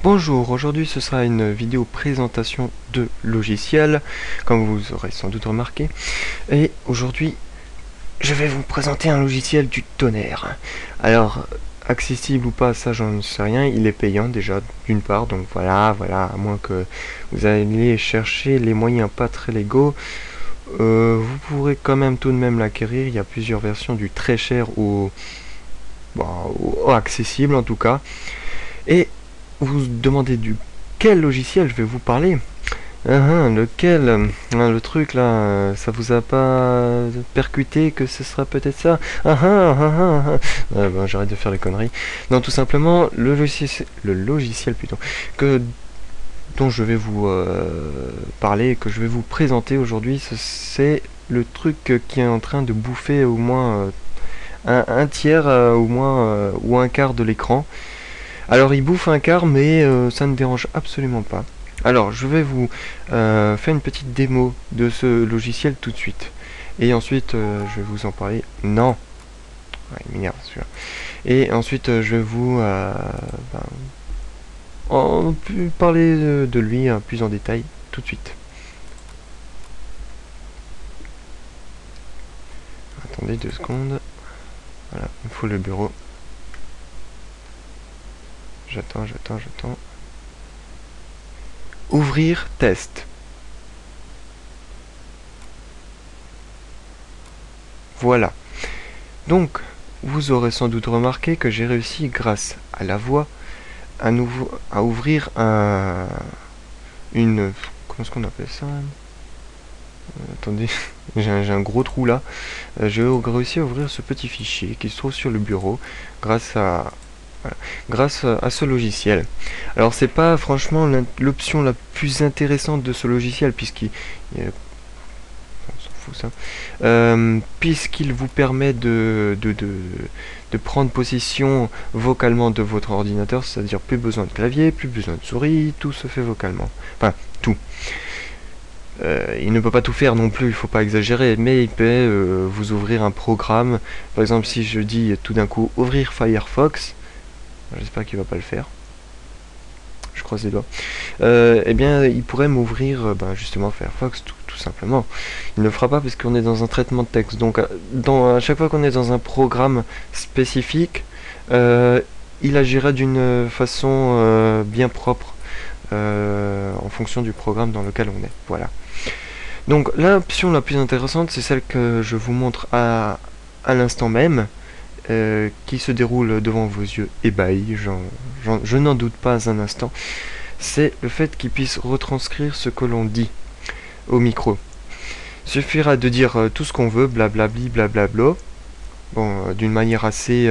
Bonjour, aujourd'hui ce sera une vidéo présentation de logiciels, comme vous aurez sans doute remarqué. Et aujourd'hui, je vais vous présenter un logiciel du tonnerre. Alors, accessible ou pas, ça j'en sais rien, il est payant déjà, d'une part, donc voilà, à moins que vous alliez chercher les moyens pas très légaux. Vous pourrez quand même tout de même l'acquérir, il y a plusieurs versions du très cher au accessible en tout cas. Et vous demandez du quel logiciel je vais vous parler. Lequel le truc là, ça vous a pas percuté que ce sera peut-être ça. J'arrête de faire les conneries. Non, tout simplement, le logiciel plutôt, dont je vais vous parler, que je vais vous présenter aujourd'hui, c'est le truc qui est en train de bouffer au moins un tiers au moins ou un quart de l'écran. Alors il bouffe un quart, mais ça ne dérange absolument pas. Alors je vais vous faire une petite démo de ce logiciel tout de suite. Et ensuite je vais vous en parler. Non, ouais, il m'énerve celui-là. Et ensuite je vais vous parler de lui plus en détail tout de suite. Attendez 2 secondes. Voilà, il me faut le bureau. J'attends. Ouvrir test. Voilà. Donc, vous aurez sans doute remarqué que j'ai réussi, grâce à la voix, à ouvrir comment est-ce qu'on appelle ça? Attendez, j'ai un gros trou là. J'ai réussi à ouvrir ce petit fichier qui se trouve sur le bureau grâce à ce logiciel. Alors c'est pas franchement l'option la plus intéressante de ce logiciel puisqu'il puisqu'il vous permet de prendre possession vocalement de votre ordinateur, c'est-à-dire plus besoin de clavier, plus besoin de souris, tout se fait vocalement. Enfin, tout. Il ne peut pas tout faire non plus, il faut pas exagérer, mais il peut vous ouvrir un programme. Par exemple, si je dis tout d'un coup ouvrir Firefox, j'espère qu'il va pas le faire. Je croise les doigts. Eh bien, il pourrait m'ouvrir justement Firefox tout simplement. Il ne le fera pas parce qu'on est dans un traitement de texte. Donc, à chaque fois qu'on est dans un programme spécifique, il agira d'une façon bien propre en fonction du programme dans lequel on est. Voilà. Donc, l'option la plus intéressante, c'est celle que je vous montre à l'instant même. Qui se déroule devant vos yeux ébahis, je n'en doute pas un instant, c'est le fait qu'il puisse retranscrire ce que l'on dit au micro. Il suffira de dire tout ce qu'on veut, blablabli, blablabla, d'une manière assez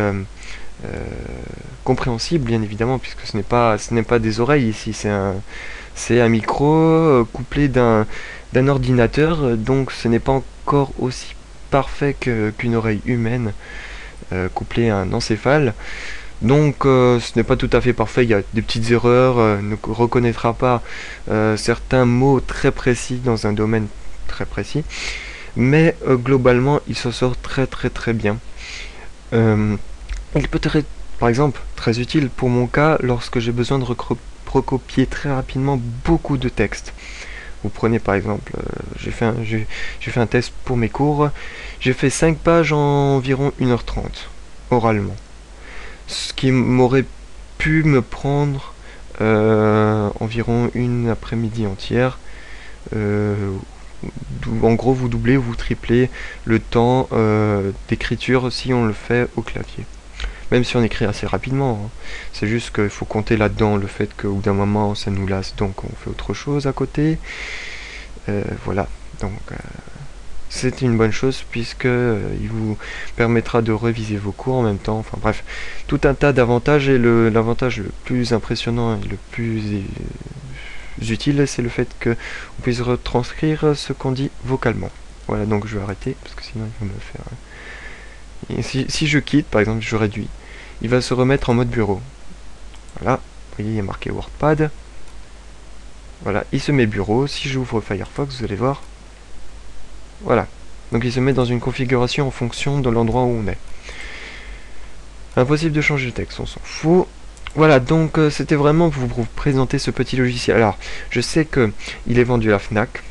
compréhensible, bien évidemment, puisque ce n'est pas des oreilles ici, c'est un micro couplé d'un ordinateur, donc ce n'est pas encore aussi parfait qu'une oreille humaine. Couplé à un encéphale. Donc ce n'est pas tout à fait parfait, il y a des petites erreurs, ne reconnaîtra pas certains mots très précis dans un domaine très précis, mais globalement il s'en sort très bien. Il peut être par exemple très utile pour mon cas lorsque j'ai besoin de recopier très rapidement beaucoup de texte. Vous prenez par exemple, j'ai fait un test pour mes cours, j'ai fait 5 pages en environ 1h30, oralement. Ce qui m'aurait pu me prendre environ une après-midi entière. En gros, vous doublez ou vous triplez le temps d'écriture si on le fait au clavier. Même si on écrit assez rapidement, hein. C'est juste qu'il faut compter là-dedans le fait qu'au bout d'un moment ça nous lasse, donc on fait autre chose à côté. Voilà, donc c'est une bonne chose puisque il vous permettra de réviser vos cours en même temps. Enfin bref, tout un tas d'avantages, et l'avantage le plus impressionnant et le plus utile, c'est le fait qu'on puisse retranscrire ce qu'on dit vocalement. Voilà, donc je vais arrêter parce que sinon il va me faire... Et si je quitte, par exemple, je réduis, il va se remettre en mode bureau. Voilà, vous voyez, il y a marqué WordPad. Voilà, il se met bureau. Si j'ouvre Firefox, vous allez voir. Voilà, donc il se met dans une configuration en fonction de l'endroit où on est. Impossible de changer le texte, on s'en fout. Voilà, donc c'était vraiment pour vous présenter ce petit logiciel. Alors, je sais que il est vendu à la Fnac.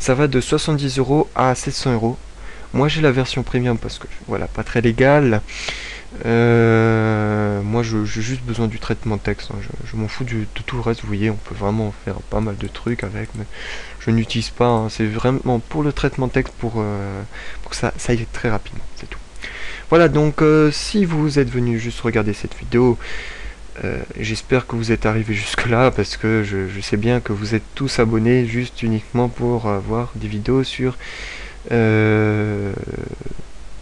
Ça va de 70 € à 700 €. Moi, j'ai la version premium parce que, voilà, pas très légal. Moi, j'ai juste besoin du traitement de texte. Hein. Je m'en fous de tout le reste. Vous voyez, on peut vraiment faire pas mal de trucs avec, mais je n'utilise pas. Hein. C'est vraiment pour le traitement de texte, pour que ça aille très rapidement. C'est tout. Voilà, donc si vous êtes venu juste regarder cette vidéo, j'espère que vous êtes arrivé jusque là parce que je sais bien que vous êtes tous abonnés juste uniquement pour voir des vidéos sur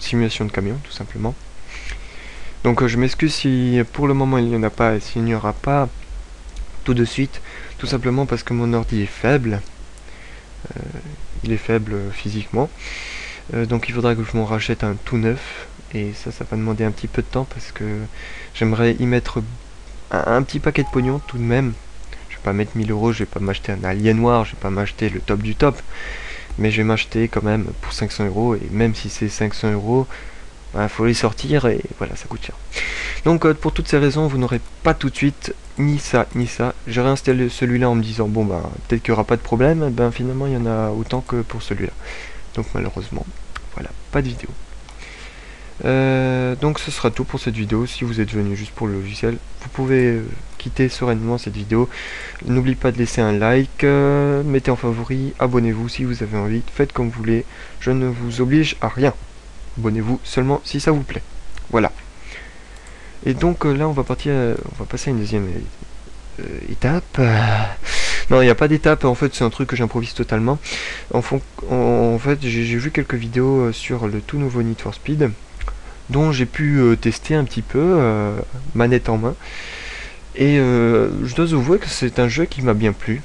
simulation de camion, tout simplement. Donc je m'excuse si pour le moment il n'y en a pas et s'il n'y aura pas tout de suite, tout simplement parce que mon ordi est faible. Il est faible physiquement. Donc il faudra que je m'en rachète un tout neuf. Et ça va demander un petit peu de temps parce que j'aimerais y mettre un petit paquet de pognon tout de même. Je vais pas mettre 1000 €, je vais pas m'acheter un alien noir, je vais pas m'acheter le top du top. Mais je vais m'acheter quand même pour 500 €. Et même si c'est 500 €, il faut les sortir et voilà, ça coûte cher. Donc pour toutes ces raisons, vous n'aurez pas tout de suite ni ça ni ça. J'ai réinstallé celui-là en me disant bon bah peut-être qu'il n'y aura pas de problème. Ben finalement il y en a autant que pour celui-là. Donc malheureusement, voilà, pas de vidéo. Donc ce sera tout pour cette vidéo. Si vous êtes venu juste pour le logiciel, vous pouvez quitter sereinement cette vidéo. N'oubliez pas de laisser un like, mettez en favori, abonnez-vous si vous avez envie, faites comme vous voulez, je ne vous oblige à rien. Abonnez-vous seulement si ça vous plaît. Voilà. Et donc là on va passer à une deuxième étape. Non, il n'y a pas d'étape, en fait c'est un truc que j'improvise totalement. En fait j'ai vu quelques vidéos sur le tout nouveau Need for Speed, dont j'ai pu tester un petit peu, manette en main. Et je dois avouer que c'est un jeu qui m'a bien plu.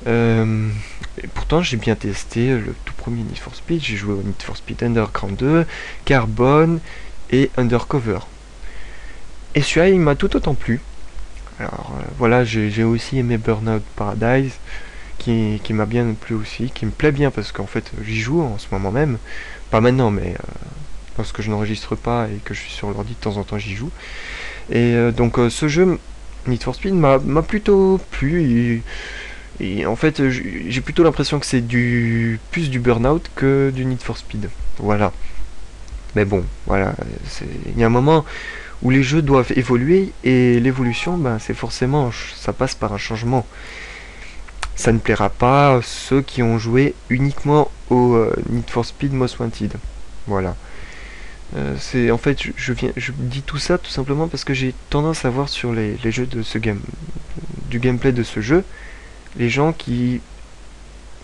Et pourtant j'ai bien testé le tout premier Need for Speed. J'ai joué au Need for Speed Underground 2, Carbon et Undercover. Et celui-là il m'a tout autant plu. Alors voilà, j'ai aussi aimé Burnout Paradise, qui m'a bien plu aussi, qui me plaît bien parce qu'en fait j'y joue en ce moment même. Pas maintenant, mais lorsque je n'enregistre pas et que je suis sur l'ordi de temps en temps j'y joue. Et donc ce jeu Need for Speed m'a plutôt plu. Et en fait j'ai plutôt l'impression que c'est plus du Burnout que du Need for Speed. Voilà. Mais bon, voilà, il y a un moment où les jeux doivent évoluer et l'évolution, ben, c'est forcément, ça passe par un changement. Ça ne plaira pas à ceux qui ont joué uniquement au Need for Speed Most Wanted. Voilà. C'est en fait, je dis tout ça tout simplement parce que j'ai tendance à voir sur les jeux de du gameplay de ce jeu, les gens qui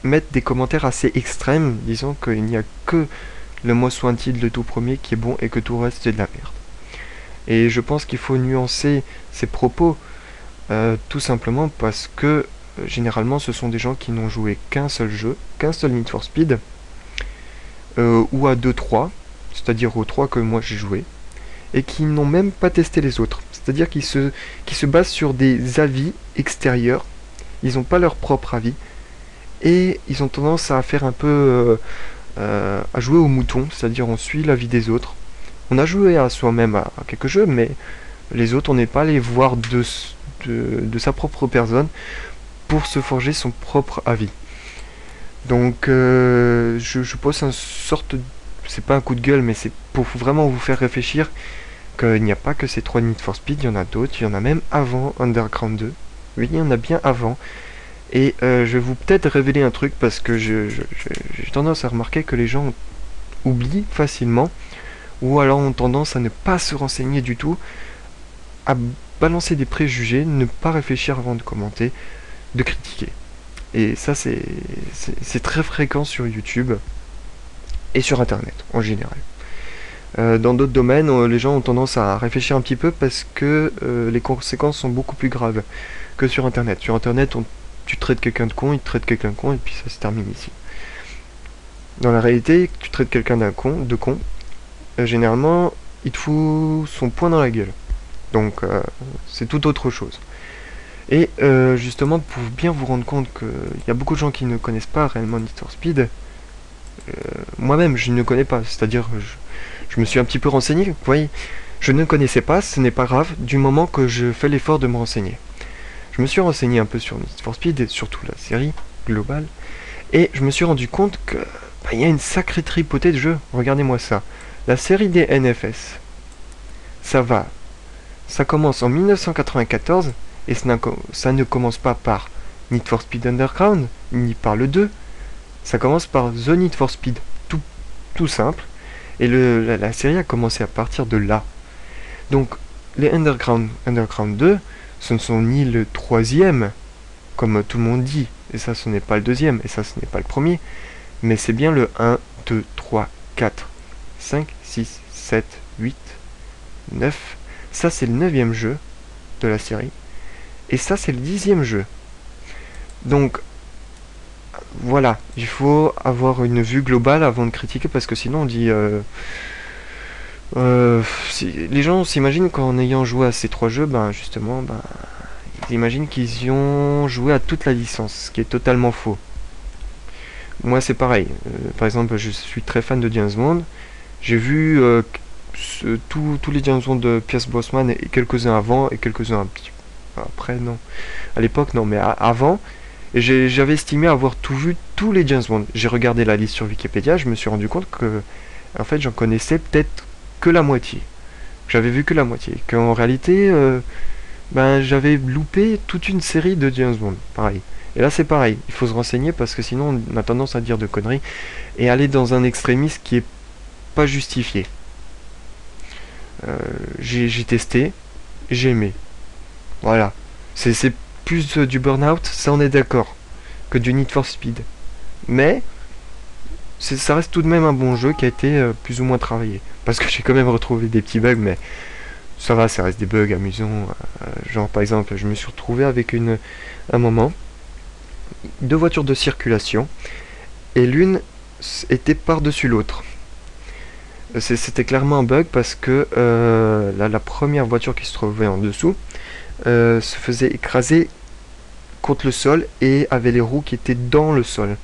mettent des commentaires assez extrêmes, disant qu'il n'y a que le Most Wanted, le tout premier, qui est bon et que tout le reste c'est de la merde. Et je pense qu'il faut nuancer ces propos, tout simplement parce que généralement ce sont des gens qui n'ont joué qu'un seul jeu, qu'un seul Need for Speed, ou à 2-3, c'est-à-dire aux 3 que moi j'ai joué, et qui n'ont même pas testé les autres. C'est-à-dire qu'ils se basent sur des avis extérieurs, ils n'ont pas leur propre avis, et ils ont tendance à faire un peu à jouer au mouton, c'est-à-dire on suit l'avis des autres. On a joué à soi-même à quelques jeux, mais les autres, on n'est pas allé voir de sa propre personne pour se forger son propre avis. Donc, je pose une sorte, c'est pas un coup de gueule, mais c'est pour vraiment vous faire réfléchir qu'il n'y a pas que ces 3 Need for Speed, il y en a d'autres, il y en a même avant Underground 2. Oui, il y en a bien avant. Et je vais vous peut-être révéler un truc parce que j'ai tendance à remarquer que les gens oublient facilement ou alors ont tendance à ne pas se renseigner du tout, à balancer des préjugés, ne pas réfléchir avant de commenter, de critiquer. Et ça c'est très fréquent sur YouTube et sur Internet en général. Dans d'autres domaines, les gens ont tendance à réfléchir un petit peu parce que les conséquences sont beaucoup plus graves que sur Internet. Sur Internet, tu traites quelqu'un de con, il te traite quelqu'un de con et puis ça se termine ici. Dans la réalité, tu traites quelqu'un de con, généralement, il te fout son poing dans la gueule. Donc, c'est tout autre chose. Et justement, pour bien vous rendre compte qu'il y a beaucoup de gens qui ne connaissent pas réellement Need for Speed, moi-même, je ne connais pas. C'est-à-dire, je me suis un petit peu renseigné, vous voyez. Je ne connaissais pas, ce n'est pas grave, du moment que je fais l'effort de me renseigner. Je me suis renseigné un peu sur Need for Speed et surtout la série globale, et je me suis rendu compte que il y a une sacrée tripotée de jeux. Regardez-moi ça. La série des NFS, ça commence en 1994 et ça ne commence pas par Need for Speed Underground ni par le 2. Ça commence par The Need for Speed, tout simple. Et la série a commencé à partir de là. Donc les Underground 2, ce ne sont ni le troisième, comme tout le monde dit, et ça ce n'est pas le deuxième, et ça ce n'est pas le premier, mais c'est bien le 1, 2, 3, 4, 5, 6, 7, 8, 9. Ça c'est le 9e jeu de la série, et ça c'est le 10e jeu. Donc voilà, il faut avoir une vue globale avant de critiquer, parce que sinon on dit... les gens s'imaginent qu'en ayant joué à ces 3 jeux, justement, ils imaginent qu'ils y ont joué à toute la licence, ce qui est totalement faux. Moi c'est pareil, par exemple je suis très fan de James Bond, j'ai vu tous les James Bond de Pierce Brosnan, et quelques-uns avant et quelques-uns un petit après, non. À l'époque non, mais avant, et j'avais estimé avoir tout vu, tous les James Bond. J'ai regardé la liste sur Wikipédia, je me suis rendu compte que en fait j'en connaissais peut-être que la moitié. J'avais vu que la moitié. Qu'en réalité, j'avais loupé toute une série de James Bond. Pareil. Et là, c'est pareil. Il faut se renseigner parce que sinon, on a tendance à dire de conneries et aller dans un extrémisme qui est pas justifié. J'ai testé, j'ai aimé. Voilà. C'est plus du Burnout, ça on est d'accord, que du Need for Speed. Mais ça reste tout de même un bon jeu qui a été plus ou moins travaillé. Parce que j'ai quand même retrouvé des petits bugs, mais ça va, ça reste des bugs amusants. Genre par exemple, je me suis retrouvé avec un moment, 2 voitures de circulation, et l'une était par-dessus l'autre. C'était clairement un bug parce que la première voiture qui se trouvait en dessous se faisait écraser contre le sol et avait les roues qui étaient dans le sol.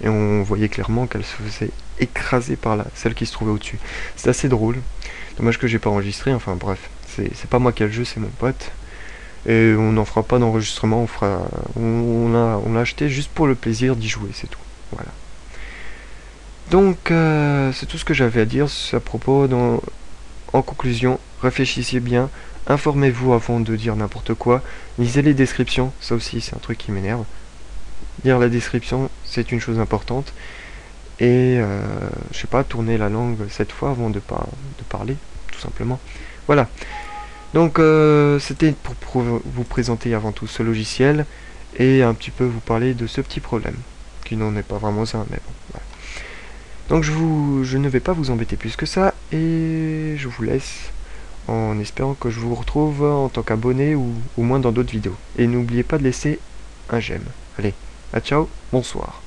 Et on voyait clairement qu'elle se faisait écraser par celle qui se trouvait au-dessus. C'est assez drôle. Dommage que j'ai pas enregistré, enfin bref. C'est pas moi qui ai le jeu, c'est mon pote. Et on n'en fera pas d'enregistrement, on l'a acheté juste pour le plaisir d'y jouer, c'est tout. Voilà. Donc c'est tout ce que j'avais à dire à propos. En conclusion, réfléchissez bien, informez-vous avant de dire n'importe quoi, lisez les descriptions, ça aussi c'est un truc qui m'énerve. Lire la description, c'est une chose importante. Et je sais pas, tourner la langue 7 fois avant de parler, tout simplement. Voilà. Donc c'était pour vous présenter avant tout ce logiciel et un petit peu vous parler de ce petit problème, qui n'en est pas vraiment ça, mais bon. Voilà. Donc je ne vais pas vous embêter plus que ça, et je vous laisse en espérant que je vous retrouve en tant qu'abonné ou au moins dans d'autres vidéos. Et n'oubliez pas de laisser un j'aime. Allez, à ciao, bonsoir.